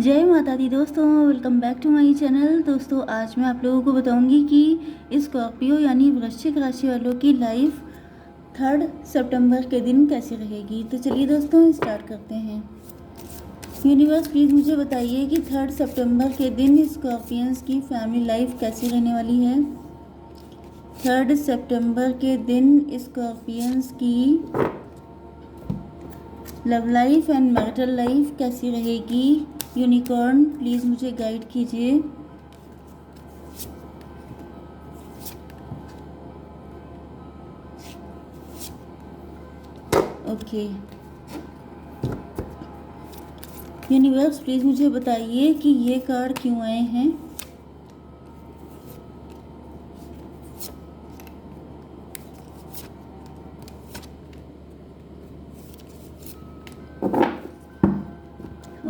जय माता दी दोस्तों, welcome back to my channel. दोस्तों आज मैं आप लोगों को बताऊंगी कि स्कॉर्पियो यानी वृश्चिक राशि वालों की लाइफ 3 सितंबर के दिन कैसी रहेगी। तो चलिए दोस्तों स्टार्ट करते हैं। यूनिवर्स प्लीज़ मुझे बताइए कि 3 सितंबर के दिन स्कॉर्पियंस की फैमिली लाइफ कैसी रहने वाली है। 3 सितंबर के दिन स्कॉर्पियंस की love life and marital life कैसी रहेगी। यूनिकॉर्न प्लीज़ मुझे गाइड कीजिए। ओके यूनिवर्स प्लीज़ मुझे बताइए कि ये कार्ड क्यों आए हैं।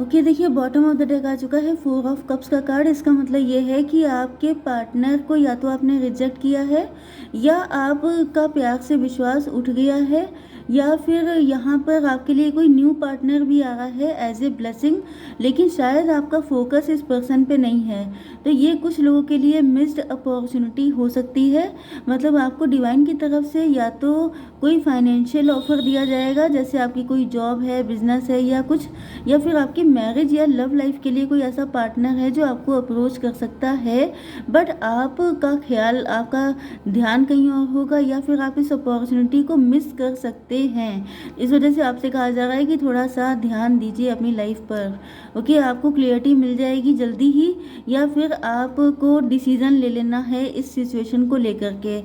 ओके देखिए बॉटम ऑफ द डेक आ चुका है 4 ऑफ कप्स का कार्ड। इसका मतलब ये है कि आपके पार्टनर को या तो आपने रिजेक्ट किया है या आपका प्यार से विश्वास उठ गया है या फिर यहाँ पर आपके लिए कोई न्यू पार्टनर भी आ रहा है एज ए ब्लेसिंग, लेकिन शायद आपका फोकस इस पर्सन पे नहीं है। तो ये कुछ लोगों के लिए मिस्ड अपॉर्चुनिटी हो सकती है। मतलब आपको डिवाइन की तरफ से या तो कोई फाइनेंशियल ऑफर दिया जाएगा, जैसे आपकी कोई जॉब है, बिजनेस है या कुछ, या फिर आपकी मैरिज या लव लाइफ के लिए कोई ऐसा पार्टनर है जो आपको अप्रोच कर सकता है, बट आपका ख्याल, आपका ध्यान कहीं और होगा या फिर आप इस अपॉर्चुनिटी को मिस कर सकते हैं। इस वजह से आपसे कहा जा रहा है कि थोड़ा सा ध्यान दीजिए अपनी लाइफ पर। ओके आपको क्लियरिटी मिल जाएगी जल्दी ही, या फिर आपको डिसीजन ले लेना है इस सिचुएशन को लेकर के।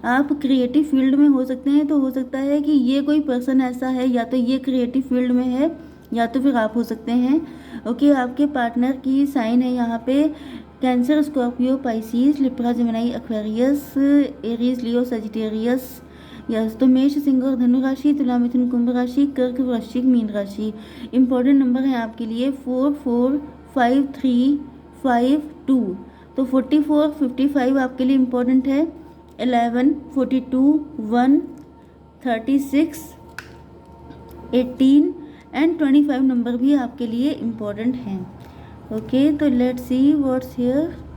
आप क्रिएटिव फील्ड में हो सकते हैं, तो हो सकता है कि ये कोई पर्सन ऐसा है, या तो ये क्रिएटिव फील्ड में है या तो फिर आप हो सकते हैं। ओके आपके पार्टनर की साइन है यहाँ पे Cancer, Scorpio, Pisces, Libra, Gemini, Aquarius, Aries, Leo, Sagittarius. Yes तो मेष, सिंह और धनु राशि, तुला, मिथुन, कुंभ राशि, कर्क, वृश्चिक, मीन राशि। इंपॉर्टेंट नंबर है आपके लिए 4, 4, 5, 3, 5, 2। तो 44, 55 आपके लिए इम्पोर्टेंट है। 11, 42, 1, 36, 18 एंड 25 नंबर भी आपके लिए इम्पोर्टेंट हैं। ओके तो लेट्स सी व्हाट्स हियर।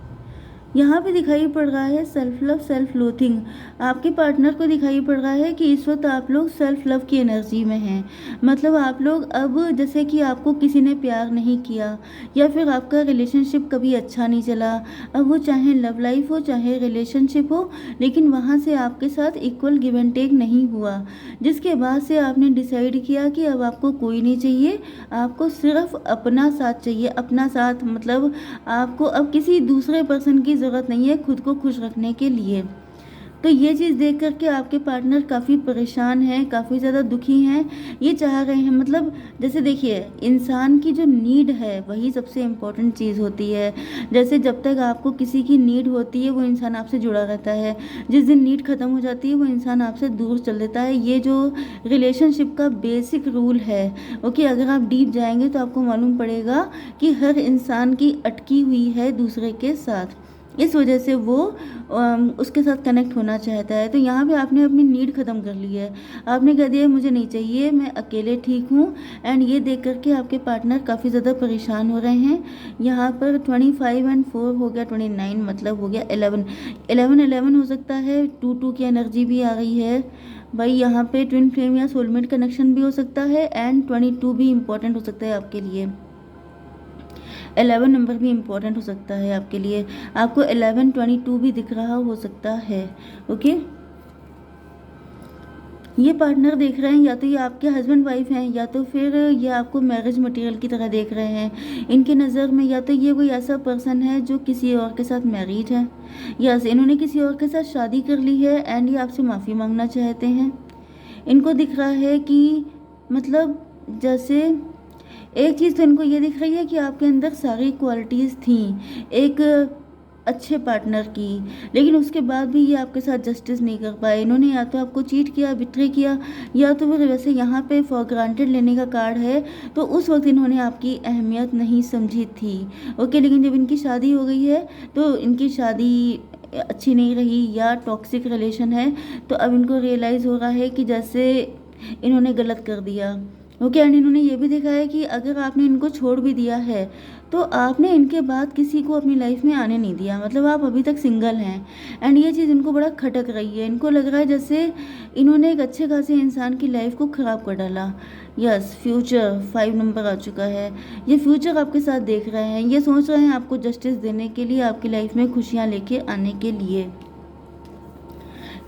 यहाँ पे दिखाई पड़ रहा है सेल्फ लव, सेल्फ लोथिंग। आपके पार्टनर को दिखाई पड़ रहा है कि इस वक्त आप लोग सेल्फ लव की एनर्जी में हैं। मतलब आप लोग अब, जैसे कि आपको किसी ने प्यार नहीं किया या फिर आपका रिलेशनशिप कभी अच्छा नहीं चला, अब वो चाहे लव लाइफ हो चाहे रिलेशनशिप हो, लेकिन वहाँ से आपके साथ इक्वल गिव एंड टेक नहीं हुआ, जिसके बाद से आपने डिसाइड किया कि अब आपको कोई नहीं चाहिए, आपको सिर्फ अपना साथ चाहिए। अपना साथ मतलब आपको अब किसी दूसरे पर्सन की ज़रूरत नहीं है खुद को खुश रखने के लिए। तो ये चीज़ देख करके आपके पार्टनर काफ़ी परेशान हैं, काफ़ी ज़्यादा दुखी हैं। ये चाह रहे हैं, मतलब जैसे देखिए इंसान की जो नीड है वही सबसे इम्पोर्टेंट चीज़ होती है। जैसे जब तक आपको किसी की नीड होती है वो इंसान आपसे जुड़ा रहता है, जिस दिन नीड ख़त्म हो जाती है वो इंसान आपसे दूर चल देता है। ये जो रिलेशनशिप का बेसिक रूल है। ओके अगर आप डीप जाएंगे तो आपको मालूम पड़ेगा कि हर इंसान की अटकी हुई है दूसरे के साथ, इस वजह से वो उसके साथ कनेक्ट होना चाहता है। तो यहाँ पे आपने अपनी नीड ख़त्म कर ली है, आपने कह दिया मुझे नहीं चाहिए, मैं अकेले ठीक हूँ। एंड ये देख करके आपके पार्टनर काफ़ी ज़्यादा परेशान हो रहे हैं। यहाँ पर 25 एंड 4 हो गया 29, मतलब हो गया 11, 11 हो सकता है। 2 की एनर्जी भी आ रही है भाई। यहाँ पे ट्विन फ्लेम या सोलमेट कनेक्शन भी हो सकता है एंड 22 भी इम्पोर्टेंट हो सकता है आपके लिए। 11 नंबर भी इम्पोर्टेंट हो सकता है आपके लिए। आपको 11, 22 भी दिख रहा हो सकता है। ओके ये पार्टनर देख रहे हैं, या तो ये आपके हस्बैंड वाइफ हैं या तो फिर ये आपको मैरिज मटेरियल की तरह देख रहे हैं। इनके नज़र में या तो ये कोई ऐसा पर्सन है जो किसी और के साथ मैरिड है, या इन्होंने किसी और के साथ शादी कर ली है एंड ये आपसे माफ़ी मांगना चाहते हैं। इनको दिख रहा है कि मतलब जैसे एक चीज़ तो इनको ये दिख रही है कि आपके अंदर सारी क्वालिटीज़ थी एक अच्छे पार्टनर की, लेकिन उसके बाद भी ये आपके साथ जस्टिस नहीं कर पाए। इन्होंने या तो आपको चीट किया, बिट्रे किया, या तो फिर वैसे यहाँ पे फॉर ग्रांटेड लेने का कार्ड है, तो उस वक्त इन्होंने आपकी अहमियत नहीं समझी थी। ओके लेकिन जब इनकी शादी हो गई है तो इनकी शादी अच्छी नहीं रही या टॉक्सिक रिलेशन है, तो अब इनको रियलाइज़ हो रहा है कि जैसे इन्होंने गलत कर दिया। ओके। एंड इन्होंने ये भी देखा है कि अगर आपने इनको छोड़ भी दिया है तो आपने इनके बाद किसी को अपनी लाइफ में आने नहीं दिया, मतलब आप अभी तक सिंगल हैं। एंड ये चीज़ इनको बड़ा खटक रही है, इनको लग रहा है जैसे इन्होंने एक अच्छे खासे इंसान की लाइफ को ख़राब कर डाला। यस, फ्यूचर 5 नंबर आ चुका है। ये फ्यूचर आपके साथ देख रहे हैं, ये सोच रहे हैं आपको जस्टिस देने के लिए, आपकी लाइफ में खुशियाँ लेके आने के लिए।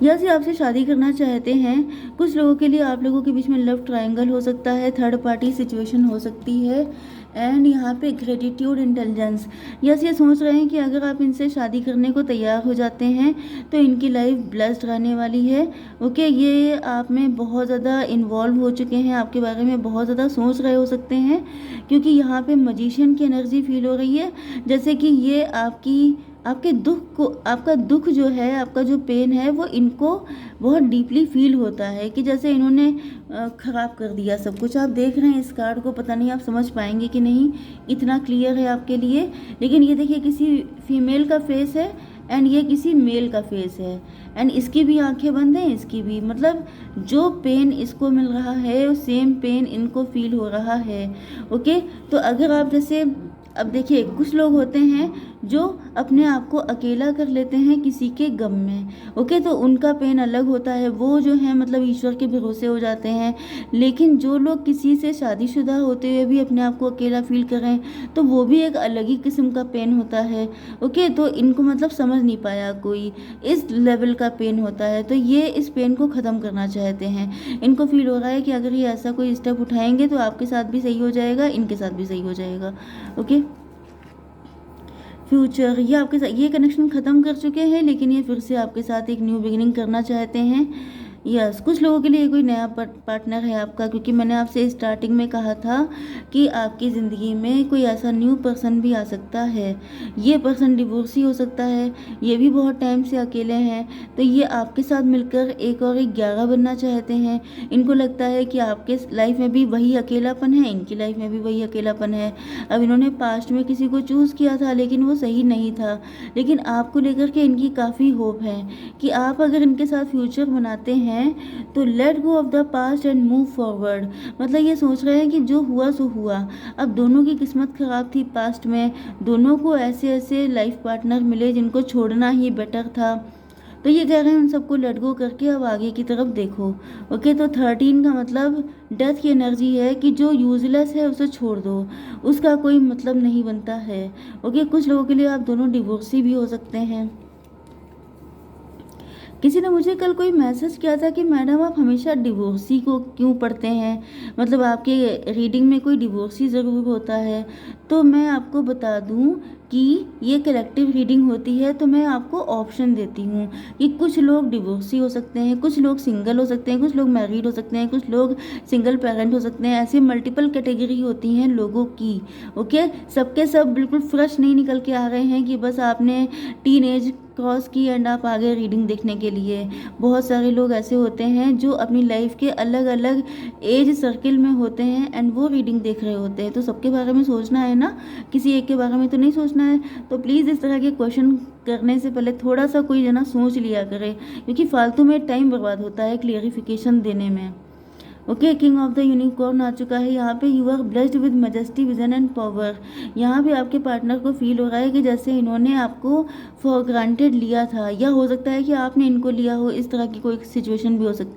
या ये आपसे शादी करना चाहते हैं। कुछ लोगों के लिए आप लोगों के बीच में लव ट्रायंगल हो सकता है, थर्ड पार्टी सिचुएशन हो सकती है। एंड यहाँ पे ग्रेटिट्यूड इंटेलिजेंस, यस ये सोच रहे हैं कि अगर आप इनसे शादी करने को तैयार हो जाते हैं तो इनकी लाइफ ब्लेस्ड रहने वाली है। ओके, ये आप में बहुत ज़्यादा इन्वॉल्व हो चुके हैं, आपके बारे में बहुत ज़्यादा सोच रहे हो सकते हैं, क्योंकि यहाँ पे मजिशियन की एनर्जी फील हो रही है, जैसे कि ये आपके दुख को, आपका दुख जो है, आपका जो पेन है वो इनको बहुत डीपली फील होता है कि जैसे इन्होंने ख़राब कर दिया सब कुछ। आप देख रहे हैं इस कार्ड को, पता नहीं आप समझ पाएंगे कि नहीं, इतना क्लियर है आपके लिए। लेकिन ये देखिए किसी फीमेल का फेस है एंड ये किसी मेल का फेस है, एंड इसकी भी आंखें बंद हैं, इसकी भी, मतलब जो पेन इसको मिल रहा है वो सेम पेन इनको फील हो रहा है। ओके, तो अगर आप जैसे, अब देखिए कुछ लोग होते हैं जो अपने आप को अकेला कर लेते हैं किसी के गम में। ओके, तो उनका पेन अलग होता है, वो जो है मतलब ईश्वर के भरोसे हो जाते हैं। लेकिन जो लोग किसी से शादीशुदा होते हुए भी अपने आप को अकेला फील कर रहे हैं तो वो भी एक अलग ही किस्म का पेन होता है। ओके, तो इनको मतलब समझ नहीं पाया कोई, इस लेवल का पेन होता है, तो ये इस पेन को ख़त्म करना चाहते हैं। इनको फील हो रहा है कि अगर ये ऐसा कोई स्टेप उठाएंगे तो आपके साथ भी सही हो जाएगा, इनके साथ भी सही हो जाएगा। ओके, फ्यूचर, ये आपके साथ ये कनेक्शन ख़त्म कर चुके हैं, लेकिन ये फिर से आपके साथ एक न्यू बिगिनिंग करना चाहते हैं। यस, कुछ लोगों के लिए कोई नया पार्टनर है आपका, क्योंकि मैंने आपसे स्टार्टिंग में कहा था कि आपकी ज़िंदगी में कोई ऐसा न्यू पर्सन भी आ सकता है। ये पर्सन डिवोर्सी हो सकता है, ये भी बहुत टाइम से अकेले हैं, तो ये आपके साथ मिलकर एक और एक 11 बनना चाहते हैं। इनको लगता है कि आपके लाइफ में भी वही अकेलापन है, इनकी लाइफ में भी वही अकेलापन है। अब इन्होंने पास्ट में किसी को चूज़ किया था लेकिन वो सही नहीं था, लेकिन आपको लेकर के इनकी काफ़ी होप है कि आप अगर इनके साथ फ्यूचर बनाते हैं तो let go of the past and move forward. मतलब ये सोच रहे हैं कि जो हुआ सो हुआ। अब दोनों की किस्मत खराब थी पास्ट में, दोनों को ऐसे ऐसे लाइफ पार्टनर मिले जिनको छोड़ना ही बेटर था, तो ये कह रहे हैं उन सबको लेट गो करके अब आगे की तरफ देखो। ओके, तो 13 का मतलब डेथ की एनर्जी है कि जो यूजलेस है उसे छोड़ दो, उसका कोई मतलब नहीं बनता है। ओके, कुछ लोगों के लिए आप दोनों डिवोर्सी भी हो सकते हैं। किसी ने मुझे कल कोई मैसेज किया था कि मैडम आप हमेशा डिवोर्सी को क्यों पढ़ते हैं, मतलब आपके रीडिंग में कोई डिवोर्सी ज़रूर होता है। तो मैं आपको बता दूं कि ये कलेक्टिव रीडिंग होती है, तो मैं आपको ऑप्शन देती हूँ कि कुछ लोग डिवोर्सी हो सकते हैं, कुछ लोग सिंगल हो सकते हैं, कुछ लोग मैरिड हो सकते हैं, कुछ लोग सिंगल पेरेंट हो सकते हैं। ऐसी मल्टीपल कैटेगरी होती हैं लोगों की। ओके, सबके सब बिल्कुल फ्रेश नहीं निकल के आ रहे हैं कि बस आपने टीन एज क्रॉस की एंड आप आगे रीडिंग देखने के लिए। बहुत सारे लोग ऐसे होते हैं जो अपनी लाइफ के अलग अलग एज सर्किल में होते हैं एंड वो रीडिंग देख रहे होते हैं। तो सबके बारे में सोचना है ना, किसी एक के बारे में तो नहीं सोचना है। तो प्लीज़ इस तरह के क्वेश्चन करने से पहले थोड़ा सा कोई जना सोच लिया करे, क्योंकि फालतू में टाइम बर्बाद होता है क्लियरिफिकेशन देने में। Okay, king of the unicorn आ चुका है यहाँ पे। You are blessed with majesty, vision and power. यहाँ पे आपके पार्टनर को फील हो रहा है कि जैसे इन्होंने आपको फॉर ग्रांटेड लिया था, या हो सकता है कि आपने इनको लिया हो, इस तरह की कोई सिचुएशन भी हो सकती।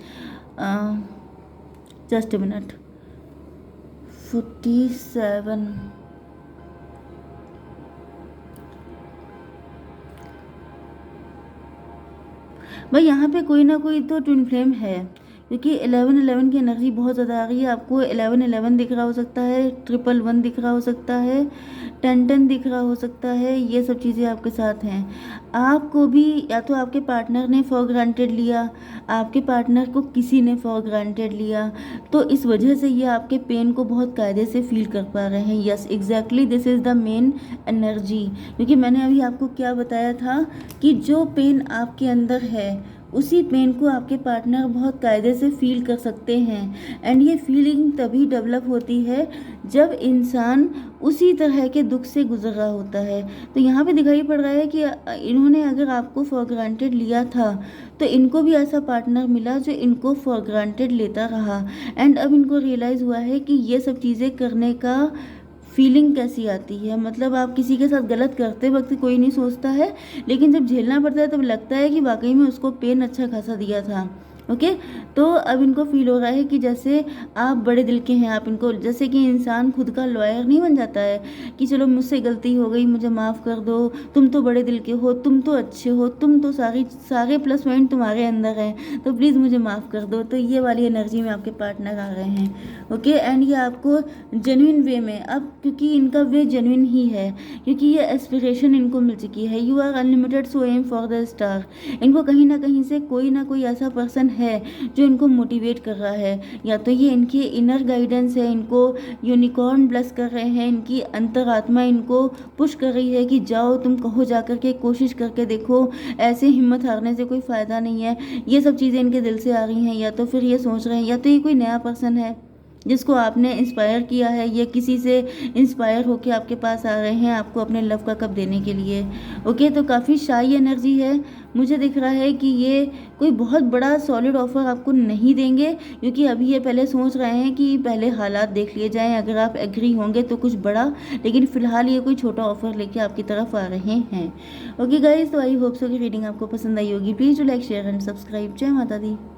जस्ट अ मिनट, 47 भाई, यहाँ पे कोई ना कोई तो ट्विन फ्लेम है, क्योंकि 11 की एनर्जी बहुत ज़्यादा आ रही है। आपको 11 दिख रहा हो सकता है, 111 दिख रहा हो सकता है, 10 दिख रहा हो सकता है, ये सब चीज़ें आपके साथ हैं। आपको भी या तो आपके पार्टनर ने फॉर ग्रांटेड लिया, आपके पार्टनर को किसी ने फॉर ग्रांटेड लिया, तो इस वजह से ये आपके पेन को बहुत कायदे से फील कर पा रहे हैं। Yes, exactly this is the main energy, क्योंकि मैंने अभी आपको क्या बताया था कि जो पेन आपके अंदर है उसी पेन को आपके पार्टनर बहुत कायदे से फील कर सकते हैं। एंड ये फीलिंग तभी डेवलप होती है जब इंसान उसी तरह के दुख से गुजर रहा होता है। तो यहाँ पे दिखाई पड़ रहा है कि इन्होंने अगर आपको फॉर ग्रांटेड लिया था तो इनको भी ऐसा पार्टनर मिला जो इनको फॉर ग्रांटेड लेता रहा। एंड अब इनको रियलाइज़ हुआ है कि ये सब चीज़ें करने का फीलिंग कैसी आती है। मतलब आप किसी के साथ गलत करते वक्त कोई नहीं सोचता है, लेकिन जब झेलना पड़ता है तब लगता है कि वाकई में उसको पेन अच्छा खासा दिया था। ओके, तो अब इनको फील हो रहा है कि जैसे आप बड़े दिल के हैं। आप इनको जैसे कि इंसान खुद का लॉयर नहीं बन जाता है कि चलो मुझसे गलती हो गई, मुझे माफ़ कर दो, तुम तो बड़े दिल के हो, तुम तो अच्छे हो, तुम तो सारे प्लस पॉइंट तुम्हारे अंदर हैं, तो प्लीज़ मुझे माफ़ कर दो। तो ये वाली एनर्जी में आपके पार्टनर आ रहे हैं। ओके, एंड ये आपको जेन्युइन वे में, अब क्योंकि इनका वे जेन्युइन ही है, क्योंकि ये एस्पिरेशन इनको मिल चुकी है। You are unlimited so aim for the star. इनको कहीं ना कहीं से कोई ना कोई ऐसा पर्सन है जो इनको मोटिवेट कर रहा है। या तो ये इनकी इनर गाइडेंस है, इनको यूनिकॉर्न ब्लेस कर रहे हैं, इनकी अंतरात्मा इनको पुश कर रही है कि जाओ तुम कहो जा कर के कोशिश करके देखो, ऐसे हिम्मत हारने से कोई फ़ायदा नहीं है। ये सब चीज़ें इनके दिल से आ रही हैं। या तो फिर ये सोच रहे हैं, या तो ये कोई नया पर्सन है जिसको आपने इंस्पायर किया है, ये किसी से इंस्पायर होके आपके पास आ रहे हैं आपको अपने लव का कप देने के लिए। ओके, तो काफ़ी शाई एनर्जी है। मुझे दिख रहा है कि ये कोई बहुत बड़ा सॉलिड ऑफर आपको नहीं देंगे, क्योंकि अभी ये पहले सोच रहे हैं कि पहले हालात देख लिए जाएं, अगर आप एग्री होंगे तो कुछ बड़ा, लेकिन फिलहाल ये कोई छोटा ऑफर लेके आपकी तरफ आ रहे हैं। ओके गाइज, तो आई होप सो कि रीडिंग आपको पसंद आई होगी। Please do like share and subscribe. जय माता दी।